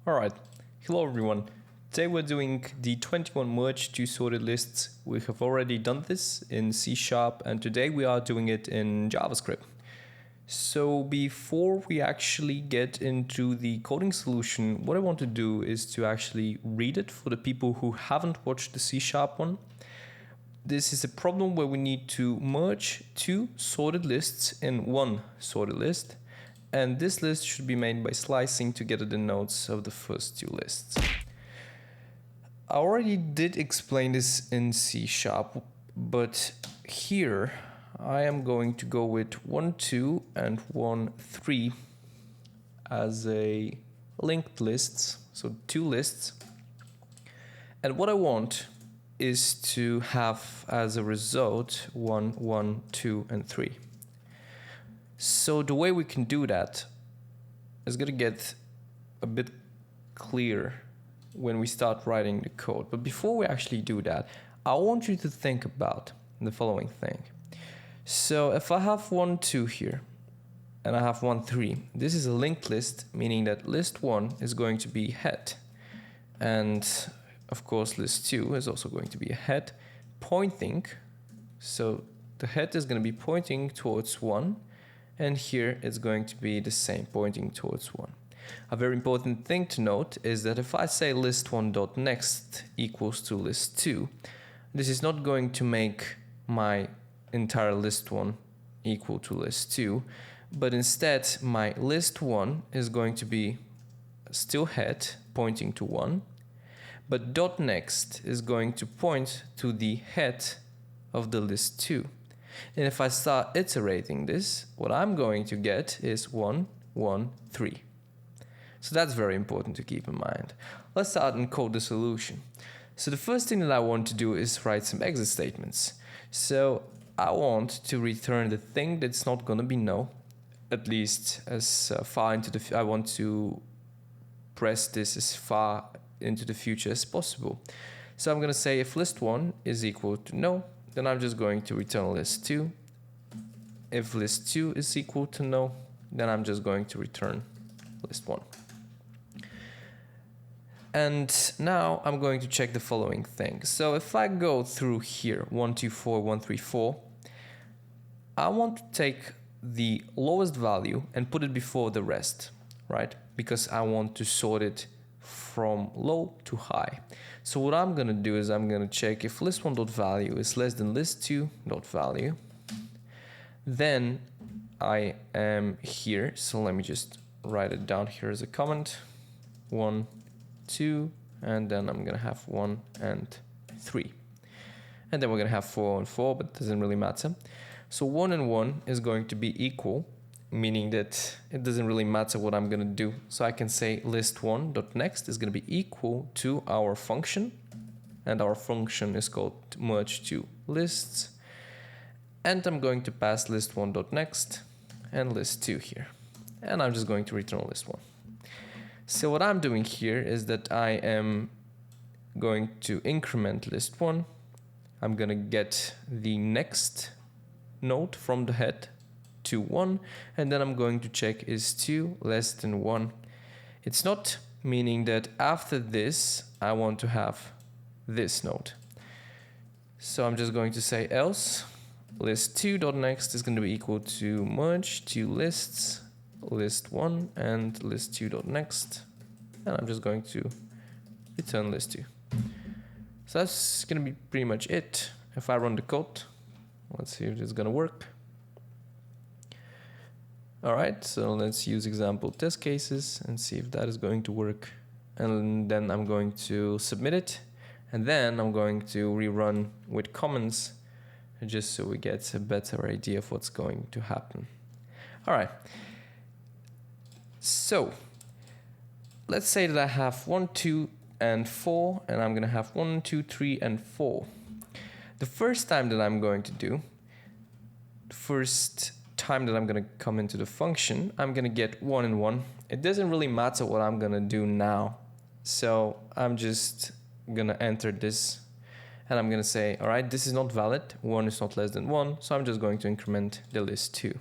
Alright, hello everyone. Today we're doing the 21 merge to sorted lists. We have already done this in C# and today we are doing it in JavaScript. So before we actually get into the coding solution, what I want to do is to actually read it for the people who haven't watched the C# one. This is a problem where we need to merge two sorted lists in one sorted list. And this list should be made by slicing together the nodes of the first two lists. I already did explain this in C#, but here I am going to go with 1, 2 and 1, 3 as a linked lists, so two lists. And what I want is to have as a result 1, 1, 2 and 3. So the way we can do that is going to get a bit clear when we start writing the code. But before we actually do that, I want you to think about the following thing. So if I have 1, 2 here, and I have 1, 3, this is a linked list, meaning that list 1 is going to be head. And of course, list 2 is also going to be a head pointing. So the head is going to be pointing towards 1. And here it's going to be the same, pointing towards 1. A very important thing to note is that if I say list1.next equals to list2, this is not going to make my entire list1 equal to list2, but instead my list1 is going to be still head, pointing to 1, but .next is going to point to the head of the list2. And if I start iterating this, what I'm going to get is 1, 1, 3. So that's very important to keep in mind. Let's start and code the solution. So the first thing that I want to do is write some exit statements. So I want to return the thing that's not going to be no, at least as far into the I want to press this as far into the future as possible. So I'm going to say if list1 is equal to no, then I'm just going to return list2. If list2 is equal to no, then I'm just going to return list1. And now I'm going to check the following thing. So if I go through here, 1, 2, 4, 1, 3, 4, I want to take the lowest value and put it before the rest, right? Because I want to sort it from low to high. So what I'm going to do is I'm going to check if list1.value is less than list2.value. Then I am here. So let me just write it down here as a comment. 1, 2, and then I'm going to have 1 and 3. And then we're going to have 4 and 4, but it doesn't really matter. So 1 and 1 is going to be equal, meaning that it doesn't really matter what I'm going to do. So I can say list1.next is going to be equal to our function. And our function is called merge to lists. And I'm going to pass list1.next and list2 here. And I'm just going to return list1. So what I'm doing here is that I am going to increment list1. I'm going to get the next node from the head to 1, and then I'm going to check is 2 less than 1. It's not meaning that after this I want to have this node. So I'm just going to say else list2.next is going to be equal to merge to lists list1 and list2.next, and I'm just going to return list2. So that's going to be pretty much it. If I run the code, let's see if it's going to work. All right, so let's use example test cases and see if that is going to work. And then I'm going to submit it. And then I'm going to rerun with comments just so we get a better idea of what's going to happen. All right. So let's say that I have 1, 2, and 4, and I'm going to have 1, 2, 3, and 4. The first time that I'm going to do, the first time that I'm going to come into the function, I'm going to get 1 and 1. It doesn't really matter what I'm going to do now. So I'm just going to enter this and I'm going to say, all right, this is not valid. 1 is not less than 1. So I'm just going to increment the list 2.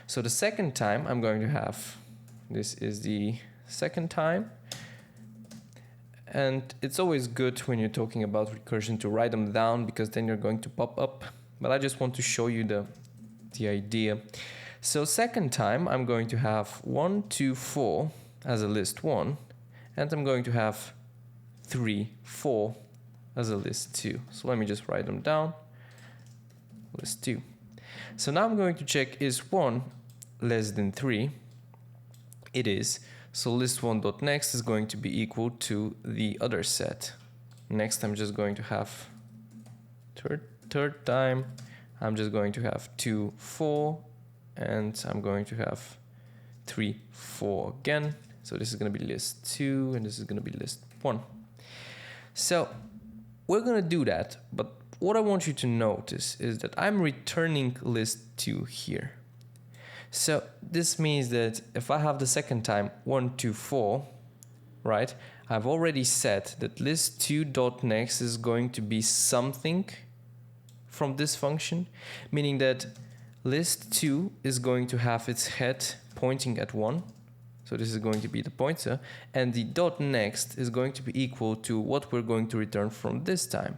So the second time I'm going to have, this is the second time, And it's always good when you're talking about recursion to write them down, because then you're going to pop up. But I just want to show you the idea. So second time, I'm going to have 1, 2, 4 as a list 1, and I'm going to have 3, 4 as a list 2. So let me just write them down. List 2. So now I'm going to check, is 1 less than 3? It is. So list1.next is going to be equal to the other set. Next, I'm just going to have third time, I'm just going to have 2, 4, and I'm going to have 3, 4 again. So this is going to be list 2, and this is going to be list 1. So we're going to do that, but what I want you to notice is that I'm returning list 2 here. So this means that if I have the second time 1, 2, 4, right, I've already said that list2.next is going to be something from this function, meaning that list2 is going to have its head pointing at 1. So this is going to be the pointer, and the .next is going to be equal to what we're going to return from this time.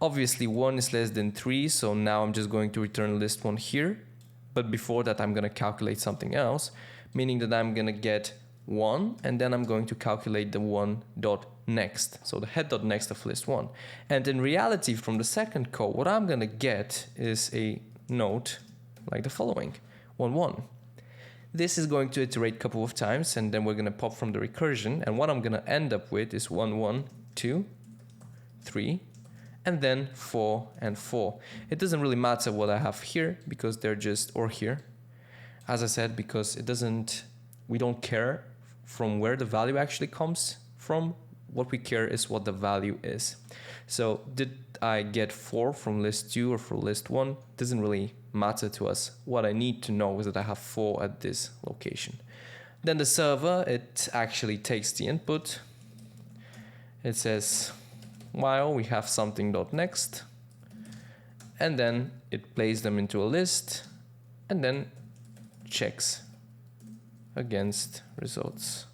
Obviously 1 is less than 3, so now I'm just going to return list 1 here. But before that, I'm going to calculate something else, meaning that I'm going to get 1, and then I'm going to calculate the 1.next, so the head.next of list 1. And in reality, from the second call, what I'm going to get is a note like the following, 1, 1. This is going to iterate a couple of times, and then we're going to pop from the recursion, and what I'm going to end up with is 1, 1, 2, 3, and then 4 and 4. It doesn't really matter what I have here, because they're just, or here, as I said, because it doesn't, we don't care from where the value actually comes from. What we care is what the value is. So did I get 4 from list 2 or from list 1? Doesn't really matter to us. What I need to know is that I have 4 at this location. Then the server, it actually takes the input. It says, while we have something.next, and then it plays them into a list, and then checks against results.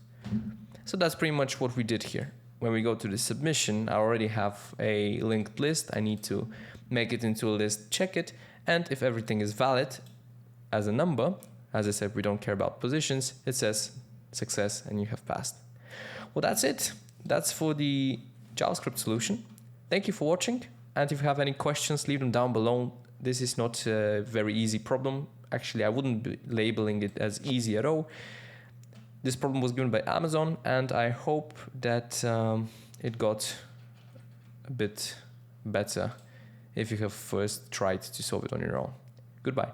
So that's pretty much what we did here. When we go to the submission, I already have a linked list. I need to make it into a list, check it, and if everything is valid as a number, as I said, we don't care about positions, it says success and you have passed. Well, that's it. That's for the JavaScript solution. Thank you for watching, and if you have any questions, leave them down below. This is not a very easy problem. Actually, I wouldn't be labeling it as easy at all. This problem was given by Amazon, and I hope that it got a bit better if you have first tried to solve it on your own. Goodbye.